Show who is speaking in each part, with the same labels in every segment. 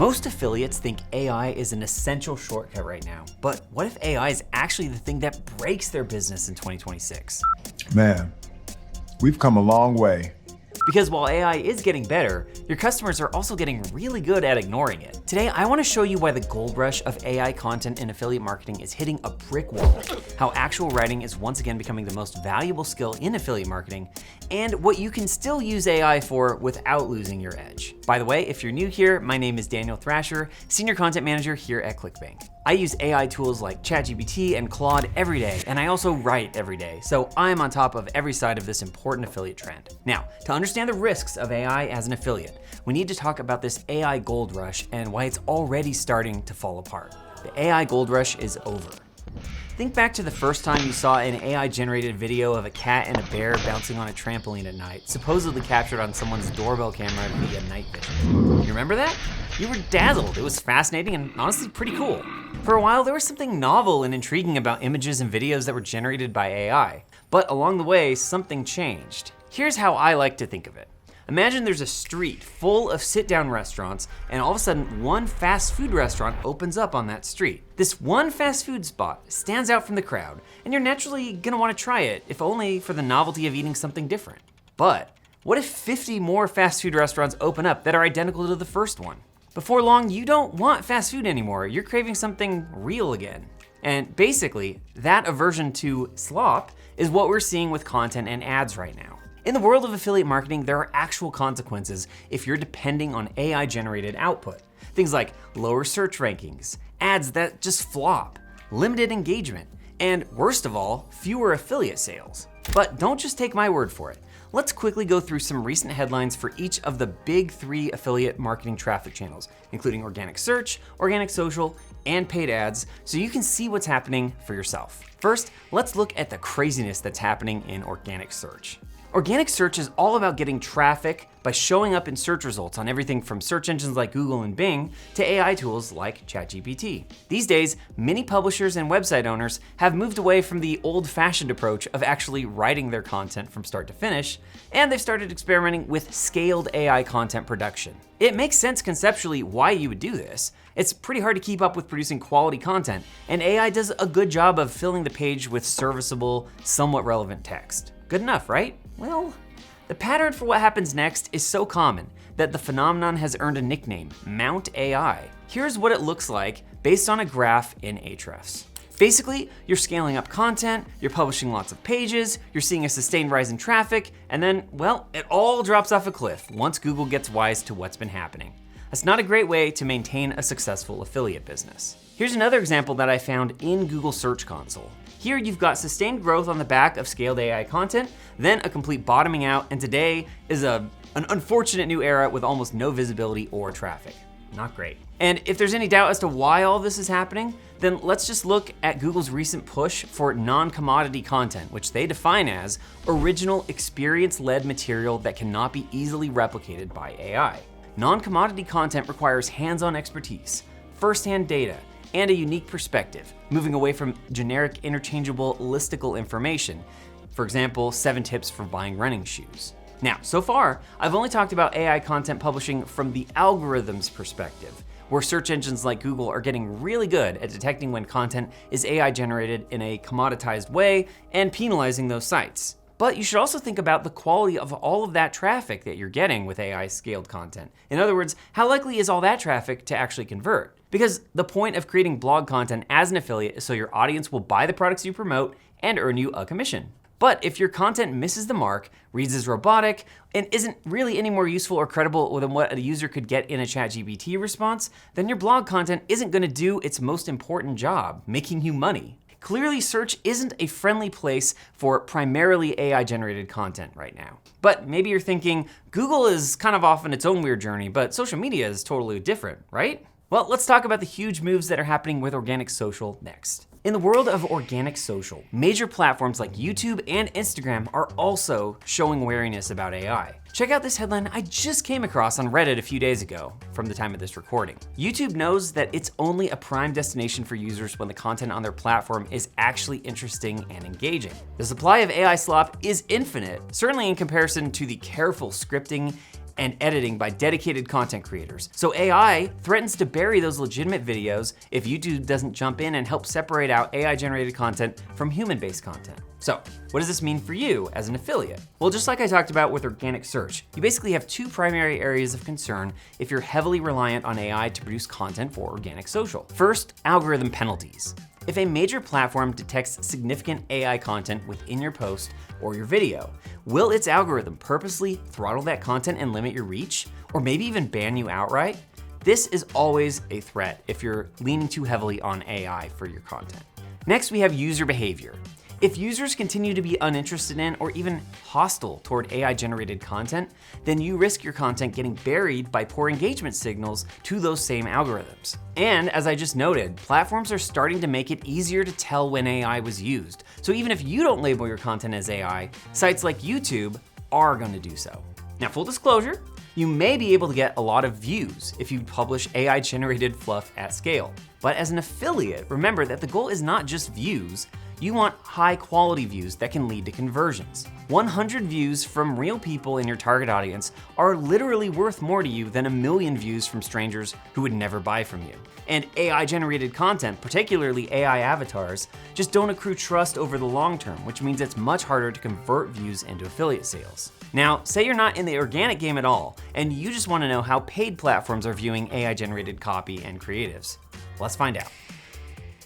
Speaker 1: Most affiliates think AI is an essential shortcut right now, but what if AI is actually the thing that breaks their business in 2026?
Speaker 2: Man, we've come a long way.
Speaker 1: Because while AI is getting better, your customers are also getting really good at ignoring it. Today, I want to show you why the gold rush of AI content in affiliate marketing is hitting a brick wall, how actual writing is once again becoming the most valuable skill in affiliate marketing, and what you can still use AI for without losing your edge. By the way, if you're new here, my name is Daniel Thrasher, Senior Content Manager here at ClickBank. I use AI tools like ChatGPT and Claude every day, and I also write every day, so I'm on top of every side of this important affiliate trend. Now, to understand the risks of AI as an affiliate, we need to talk about this AI gold rush and why it's already starting to fall apart. The AI gold rush is over. Think back to the first time you saw an AI-generated video of a cat and a bear bouncing on a trampoline at night, supposedly captured on someone's doorbell camera via night vision. You remember that? You were dazzled. It was fascinating and honestly pretty cool. For a while, there was something novel and intriguing about images and videos that were generated by AI. But along the way, something changed. Here's how I like to think of it. Imagine there's a street full of sit-down restaurants, and all of a sudden, one fast food restaurant opens up on that street. This one fast food spot stands out from the crowd, and you're naturally gonna wanna try it, if only for the novelty of eating something different. But what if 50 more fast food restaurants open up that are identical to the first one? Before long, you don't want fast food anymore. You're craving something real again. And basically, that aversion to slop is what we're seeing with content and ads right now. In the world of affiliate marketing, there are actual consequences if you're depending on AI-generated output. Things like lower search rankings, ads that just flop, limited engagement, and worst of all, fewer affiliate sales. But don't just take my word for it. Let's quickly go through some recent headlines for each of the big 3 affiliate marketing traffic channels, including organic search, organic social, and paid ads, so you can see what's happening for yourself. First, let's look at the craziness that's happening in organic search. Organic search is all about getting traffic by showing up in search results on everything from search engines like Google and Bing to AI tools like ChatGPT. These days, many publishers and website owners have moved away from the old-fashioned approach of actually writing their content from start to finish, and they've started experimenting with scaled AI content production. It makes sense conceptually why you would do this. It's pretty hard to keep up with producing quality content, and AI does a good job of filling the page with serviceable, somewhat relevant text. Good enough, right? Well, the pattern for what happens next is so common that the phenomenon has earned a nickname, Mount AI. Here's what it looks like based on a graph in Ahrefs. Basically, you're scaling up content, you're publishing lots of pages, you're seeing a sustained rise in traffic, and then, well, it all drops off a cliff once Google gets wise to what's been happening. That's not a great way to maintain a successful affiliate business. Here's another example that I found in Google Search Console. Here you've got sustained growth on the back of scaled AI content, then a complete bottoming out, and today is an unfortunate new era with almost no visibility or traffic. Not great. And if there's any doubt as to why all this is happening, then let's just look at Google's recent push for non-commodity content, which they define as original experience-led material that cannot be easily replicated by AI. Non-commodity content requires hands-on expertise, first-hand data, and a unique perspective, moving away from generic interchangeable listicle information. For example, 7 tips for buying running shoes. Now, so far, I've only talked about AI content publishing from the algorithm's perspective, where search engines like Google are getting really good at detecting when content is AI generated in a commoditized way and penalizing those sites. But you should also think about the quality of all of that traffic that you're getting with AI scaled content. In other words, how likely is all that traffic to actually convert? Because the point of creating blog content as an affiliate is so your audience will buy the products you promote and earn you a commission. But if your content misses the mark, reads as robotic, and isn't really any more useful or credible than what a user could get in a ChatGPT response, then your blog content isn't gonna do its most important job, making you money. Clearly, search isn't a friendly place for primarily AI-generated content right now. But maybe you're thinking, Google is kind of off on its own weird journey, but social media is totally different, right? Well, let's talk about the huge moves that are happening with organic social next. In the world of organic social, major platforms like YouTube and Instagram are also showing wariness about AI. Check out this headline I just came across on Reddit a few days ago from the time of this recording. YouTube knows that it's only a prime destination for users when the content on their platform is actually interesting and engaging. The supply of AI slop is infinite, certainly in comparison to the careful scripting and editing by dedicated content creators. So AI threatens to bury those legitimate videos if YouTube doesn't jump in and help separate out AI-generated content from human-based content. So, what does this mean for you as an affiliate? Well, just like I talked about with organic search, you basically have two primary areas of concern if you're heavily reliant on AI to produce content for organic social. First, algorithm penalties. If a major platform detects significant AI content within your post or your video, will its algorithm purposely throttle that content and limit your reach, or maybe even ban you outright? This is always a threat if you're leaning too heavily on AI for your content. Next, we have user behavior. If users continue to be uninterested in or even hostile toward AI-generated content, then you risk your content getting buried by poor engagement signals to those same algorithms. And as I just noted, platforms are starting to make it easier to tell when AI was used. So even if you don't label your content as AI, sites like YouTube are going to do so. Now, full disclosure, you may be able to get a lot of views if you publish AI-generated fluff at scale. But as an affiliate, remember that the goal is not just views. You want high quality views that can lead to conversions. 100 views from real people in your target audience are literally worth more to you than 1 million views from strangers who would never buy from you. And AI generated content, particularly AI avatars, just don't accrue trust over the long term, which means it's much harder to convert views into affiliate sales. Now, say you're not in the organic game at all, and you just want to know how paid platforms are viewing AI generated copy and creatives. Let's find out.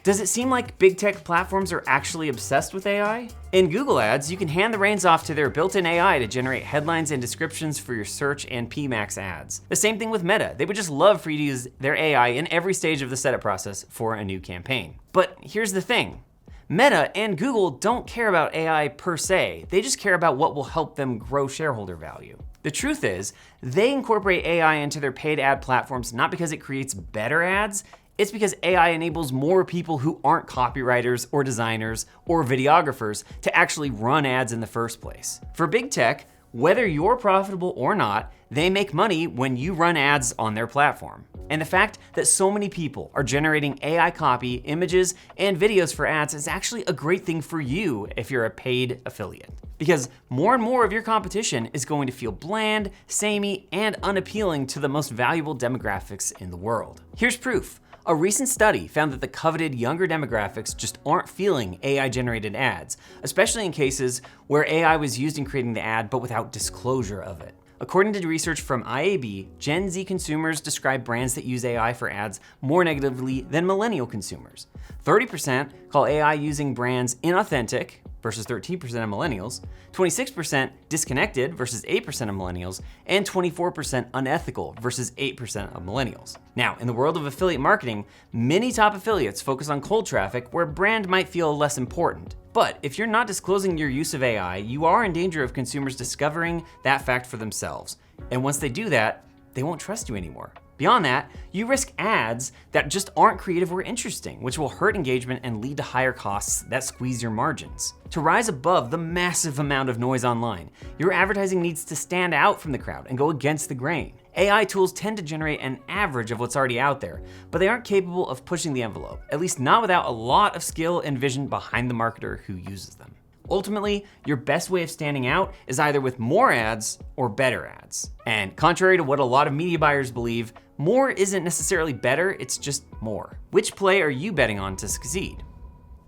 Speaker 1: Does it seem like big tech platforms are actually obsessed with AI? In Google Ads, you can hand the reins off to their built-in AI to generate headlines and descriptions for your search and PMax ads. The same thing with Meta. They would just love for you to use their AI in every stage of the setup process for a new campaign. But here's the thing. Meta and Google don't care about AI per se. They just care about what will help them grow shareholder value. The truth is, they incorporate AI into their paid ad platforms not because it creates better ads. It's because AI enables more people who aren't copywriters or designers or videographers to actually run ads in the first place. For big tech, whether you're profitable or not, they make money when you run ads on their platform. And the fact that so many people are generating AI copy, images, and videos for ads is actually a great thing for you if you're a paid affiliate. Because more and more of your competition is going to feel bland, samey, and unappealing to the most valuable demographics in the world. Here's proof. A recent study found that the coveted younger demographics just aren't feeling AI-generated ads, especially in cases where AI was used in creating the ad but without disclosure of it. According to research from IAB, Gen Z consumers describe brands that use AI for ads more negatively than millennial consumers. 30% call AI using brands inauthentic versus 13% of millennials, 26% disconnected versus 8% of millennials, and 24% unethical versus 8% of millennials. Now, in the world of affiliate marketing, many top affiliates focus on cold traffic where brand might feel less important. But if you're not disclosing your use of AI, you are in danger of consumers discovering that fact for themselves. And once they do that, they won't trust you anymore. Beyond that, you risk ads that just aren't creative or interesting, which will hurt engagement and lead to higher costs that squeeze your margins. To rise above the massive amount of noise online, your advertising needs to stand out from the crowd and go against the grain. AI tools tend to generate an average of what's already out there, but they aren't capable of pushing the envelope, at least not without a lot of skill and vision behind the marketer who uses them. Ultimately, your best way of standing out is either with more ads or better ads. And contrary to what a lot of media buyers believe, more isn't necessarily better, it's just more. Which play are you betting on to succeed?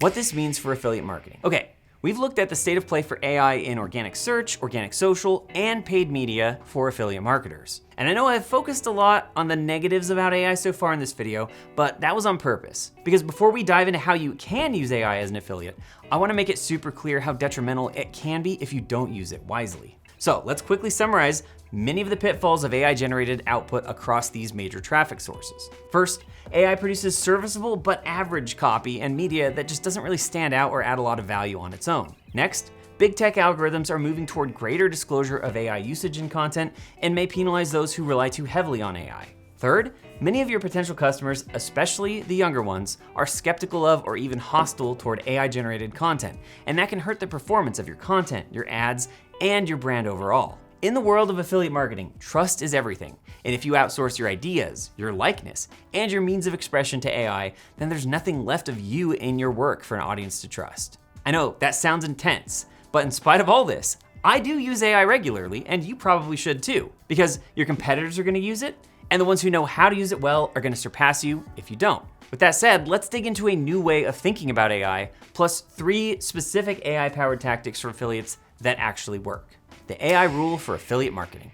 Speaker 1: What this means for affiliate marketing. Okay, we've looked at the state of play for AI in organic search, organic social, and paid media for affiliate marketers. And I know I've focused a lot on the negatives about AI so far in this video, but that was on purpose. Because before we dive into how you can use AI as an affiliate, I want to make it super clear how detrimental it can be if you don't use it wisely. So let's quickly summarize many of the pitfalls of AI-generated output across these major traffic sources. First, AI produces serviceable but average copy and media that just doesn't really stand out or add a lot of value on its own. Next, big tech algorithms are moving toward greater disclosure of AI usage in content and may penalize those who rely too heavily on AI. Third, many of your potential customers, especially the younger ones, are skeptical of or even hostile toward AI-generated content, and that can hurt the performance of your content, your ads, and your brand overall. In the world of affiliate marketing, trust is everything. And if you outsource your ideas, your likeness, and your means of expression to AI, then there's nothing left of you in your work for an audience to trust. I know that sounds intense, but in spite of all this, I do use AI regularly, and you probably should too, because your competitors are gonna use it, and the ones who know how to use it well are gonna surpass you if you don't. With that said, let's dig into a new way of thinking about AI, plus 3 specific AI-powered tactics for affiliates that actually work. The AI rule for affiliate marketing.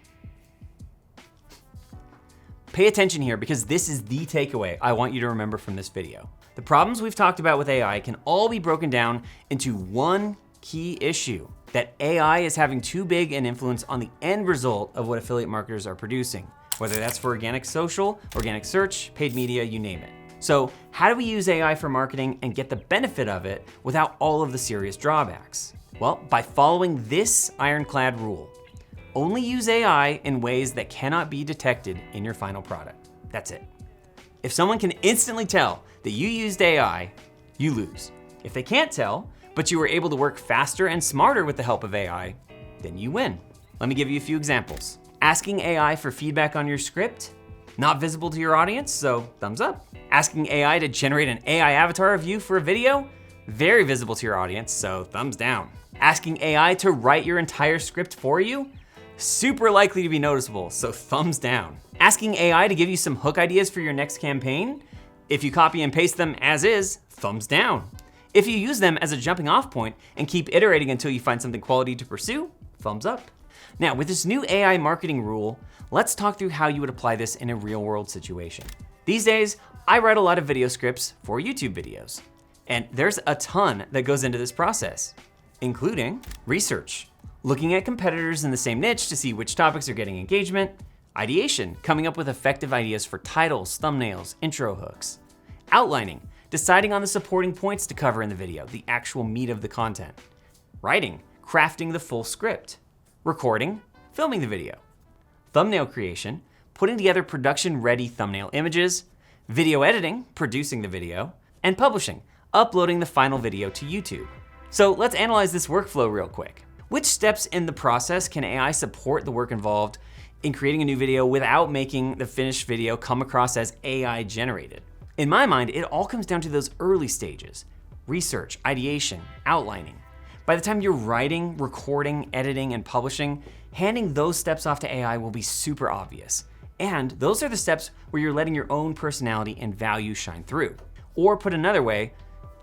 Speaker 1: Pay attention here because this is the takeaway I want you to remember from this video. The problems we've talked about with AI can all be broken down into one key issue: that AI is having too big an influence on the end result of what affiliate marketers are producing, whether that's for organic social, organic search, paid media, you name it. So how do we use AI for marketing and get the benefit of it without all of the serious drawbacks? Well, by following this ironclad rule. Only use AI in ways that cannot be detected in your final product. That's it. If someone can instantly tell that you used AI, you lose. If they can't tell, but you were able to work faster and smarter with the help of AI, then you win. Let me give you a few examples. Asking AI for feedback on your script, not visible to your audience, so thumbs up. Asking AI to generate an AI avatar of you for a video, very visible to your audience, so thumbs down. Asking AI to write your entire script for you, super likely to be noticeable, so thumbs down. Asking AI to give you some hook ideas for your next campaign, if you copy and paste them as is, thumbs down. If you use them as a jumping off point and keep iterating until you find something quality to pursue, thumbs up. Now, with this new AI marketing rule, let's talk through how you would apply this in a real world situation. These days, I write a lot of video scripts for YouTube videos, and there's a ton that goes into this process, including research, looking at competitors in the same niche to see which topics are getting engagement, ideation, coming up with effective ideas for titles, thumbnails, intro hooks, outlining, deciding on the supporting points to cover in the video, the actual meat of the content, writing, crafting the full script, recording, filming the video, thumbnail creation, putting together production-ready thumbnail images, video editing, producing the video, and publishing, uploading the final video to YouTube. So let's analyze this workflow real quick. Which steps in the process can AI support the work involved in creating a new video without making the finished video come across as AI generated? In my mind, it all comes down to those early stages: research, ideation, outlining. By the time you're writing, recording, editing, and publishing, handing those steps off to AI will be super obvious. And those are the steps where you're letting your own personality and value shine through. Or put another way,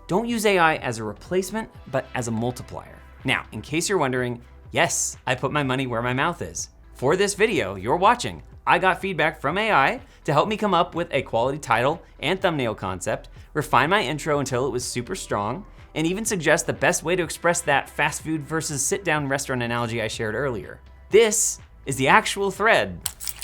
Speaker 1: don't use AI as a replacement, but as a multiplier. Now, in case you're wondering, yes, I put my money where my mouth is. For this video you're watching, I got feedback from AI to help me come up with a quality title and thumbnail concept, refine my intro until it was super strong, and even suggest the best way to express that fast food versus sit-down restaurant analogy I shared earlier. This is the actual thread.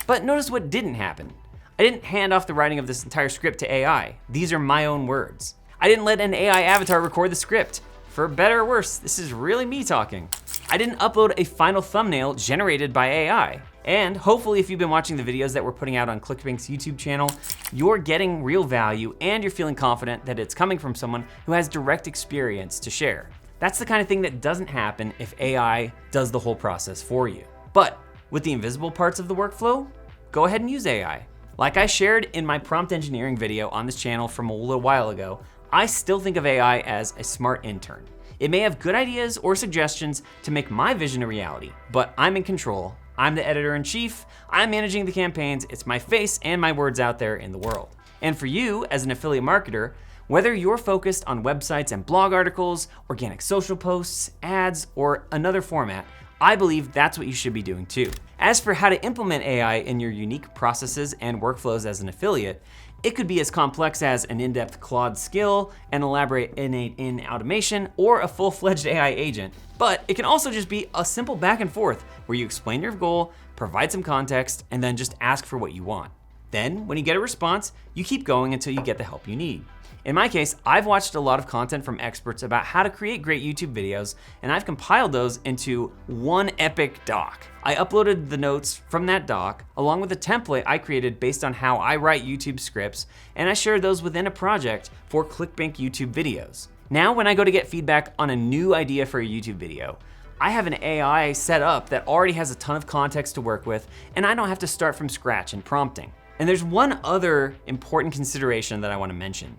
Speaker 1: But notice what didn't happen. I didn't hand off the writing of this entire script to AI. These are my own words. I didn't let an AI avatar record the script. For better or worse, this is really me talking. I didn't upload a final thumbnail generated by AI. And hopefully if you've been watching the videos that we're putting out on ClickBank's YouTube channel, you're getting real value and you're feeling confident that it's coming from someone who has direct experience to share. That's the kind of thing that doesn't happen if AI does the whole process for you. But with the invisible parts of the workflow, go ahead and use AI. Like I shared in my prompt engineering video on this channel from a little while ago, I still think of AI as a smart intern. It may have good ideas or suggestions to make my vision a reality, but I'm in control. I'm the editor-in-chief, I'm managing the campaigns, it's my face and my words out there in the world. And for you, as an affiliate marketer, whether you're focused on websites and blog articles, organic social posts, ads, or another format, I believe that's what you should be doing too. As for how to implement AI in your unique processes and workflows as an affiliate, it could be as complex as an in-depth Claude skill, an elaborate innate-in automation, or a full-fledged AI agent. But it can also just be a simple back and forth where you explain your goal, provide some context, and then just ask for what you want. Then, when you get a response, you keep going until you get the help you need. In my case, I've watched a lot of content from experts about how to create great YouTube videos, and I've compiled those into one epic doc. I uploaded the notes from that doc, along with a template I created based on how I write YouTube scripts, and I shared those within a project for ClickBank YouTube videos. Now, when I go to get feedback on a new idea for a YouTube video, I have an AI set up that already has a ton of context to work with, and I don't have to start from scratch in prompting. And there's one other important consideration that I want to mention.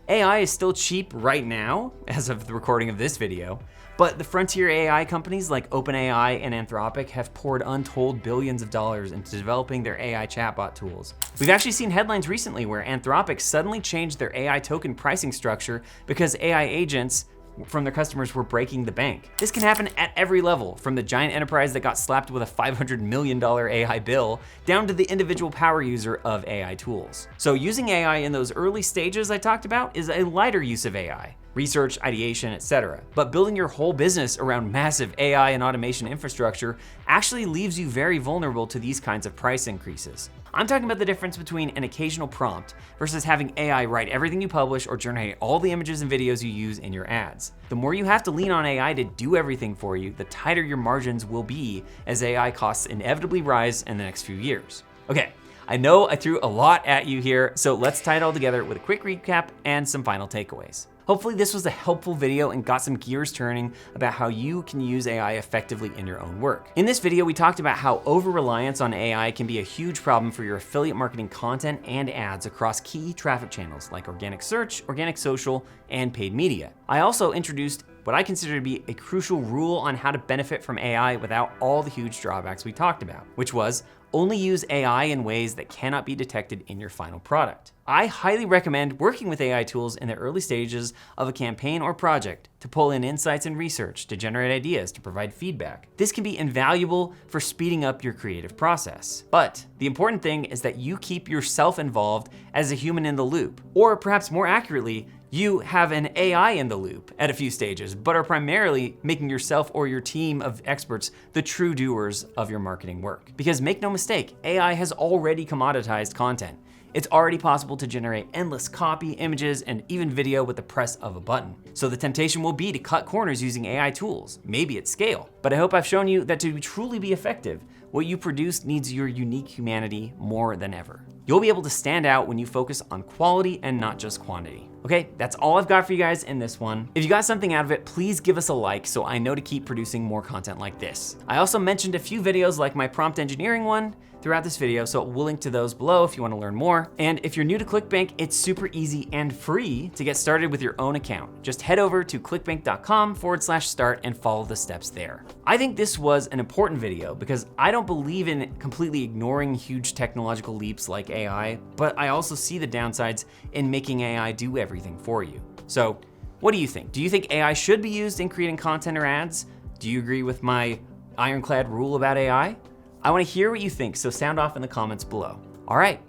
Speaker 1: AI is still cheap right now, as of the recording of this video, But the frontier AI companies like OpenAI and Anthropic have poured untold billions of dollars into developing their AI chatbot tools. We've actually seen headlines recently where Anthropic suddenly changed their AI token pricing structure because AI agents from their customers were breaking the bank. This can happen at every level, from the giant enterprise that got slapped with a $500 million AI bill, down to the individual power user of AI tools. So using AI in those early stages I talked about is a lighter use of AI. Research, ideation, etc. But building your whole business around massive AI and automation infrastructure actually leaves you very vulnerable to these kinds of price increases. I'm talking about the difference between an occasional prompt versus having AI write everything you publish or generate all the images and videos you use in your ads. The more you have to lean on AI to do everything for you, the tighter your margins will be as AI costs inevitably rise in the next few years. Okay, I know I threw a lot at you here, so let's tie it all together with a quick recap and some final takeaways. Hopefully this was a helpful video and got some gears turning about how you can use AI effectively in your own work. In this video, we talked about how over-reliance on AI can be a huge problem for your affiliate marketing content and ads across key traffic channels like organic search, organic social, and paid media. I also introduced what I consider to be a crucial rule on how to benefit from AI without all the huge drawbacks we talked about, which was only use AI in ways that cannot be detected in your final product. I highly recommend working with AI tools in the early stages of a campaign or project to pull in insights and research, to generate ideas, to provide feedback. This can be invaluable for speeding up your creative process. But the important thing is that you keep yourself involved as a human in the loop, or perhaps more accurately, you have an AI in the loop at a few stages, but are primarily making yourself or your team of experts the true doers of your marketing work. Because make no mistake, AI has already commoditized content. It's already possible to generate endless copy, images, and even video with the press of a button. So the temptation will be to cut corners using AI tools, maybe at scale. But I hope I've shown you that to truly be effective, what you produce needs your unique humanity more than ever. You'll be able to stand out when you focus on quality and not just quantity. Okay, that's all I've got for you guys in this one. If you got something out of it, please give us a like so I know to keep producing more content like this. I also mentioned a few videos like my prompt engineering one throughout this video, so we'll link to those below if you want to learn more. And if you're new to ClickBank, it's super easy and free to get started with your own account. Just head over to clickbank.com/start and follow the steps there. I think this was an important video because I don't believe in completely ignoring huge technological leaps like AI, but I also see the downsides in making AI do everything for you. So what do you think? Do you think AI should be used in creating content or ads? Do you agree with my ironclad rule about AI? I want to hear what you think, so sound off in the comments below. All right,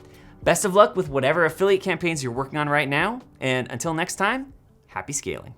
Speaker 1: best of luck with whatever affiliate campaigns you're working on right now, and until next time, happy scaling.